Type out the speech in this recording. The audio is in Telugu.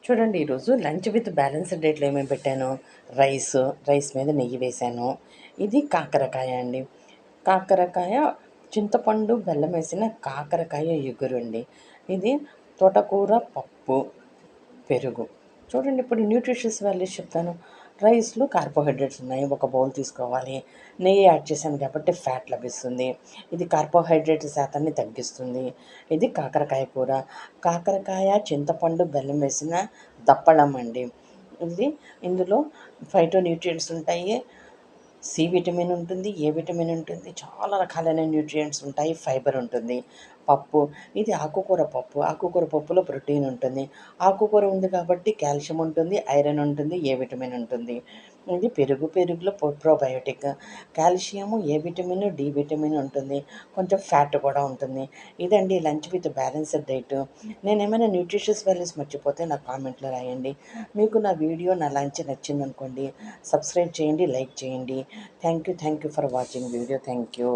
చూడండి, ఈరోజు లంచ్ విత్ బ్యాలెన్స్డ్ డైట్లో ఏమేమి పెట్టాను. రైస్ మీద నెయ్యి వేశాను. ఇది కాకరకాయ అండి. కాకరకాయ చింతపండు బెల్లం వేసిన కాకరకాయ ఎగురు అండి. ఇది తోటకూర పప్పు పెరుగు. చూడండి, ఇప్పుడు న్యూట్రిషియస్ వాల్యూస్ చెప్తాను. రైస్లో కార్బోహైడ్రేట్స్ ఉన్నాయి, ఒక బౌల్ తీసుకోవాలి. నెయ్యి యాడ్ చేశాను కాబట్టి ఫ్యాట్ లభిస్తుంది. ఇది కార్బోహైడ్రేట్ శాతాన్ని తగ్గిస్తుంది. ఇది కాకరకాయ కూర. కాకరకాయ చింతపండు బెల్లం వేసిన దప్పడం అండి. ఇది ఇందులో ఫైటో న్యూట్రియంట్స్ ఉంటాయి. సి విటమిన్ ఉంటుంది, ఏ విటమిన్ ఉంటుంది, చాలా రకాలైన న్యూట్రియంట్స్ ఉంటాయి, ఫైబర్ ఉంటుంది. పప్పు, ఇది ఆకుకూర పప్పు. ఆకుకూర పప్పులో ప్రోటీన్ ఉంటుంది. ఆకుకూర ఉంది కాబట్టి కాల్షియం ఉంటుంది, ఐరన్ ఉంటుంది, ఏ విటమిన్ ఉంటుంది. ఇది పెరుగులో probiotic. Calcium, A vitamin, D vitamin ఉంటుంది. కొంచెం ఫ్యాట్ కూడా ఉంటుంది. ఇదండి లంచ్ విత్ బ్యాలెన్స్డ్ డైట్. నేను ఏమైనా న్యూట్రిషియస్ వాల్యూస్ మర్చిపోతే నా కామెంట్లో రాయండి. మీకు నా వీడియో, నా లంచ్ నచ్చిందనుకోండి, సబ్స్క్రైబ్ చేయండి, లైక్ చేయండి. Thank you for watching video. Thank you.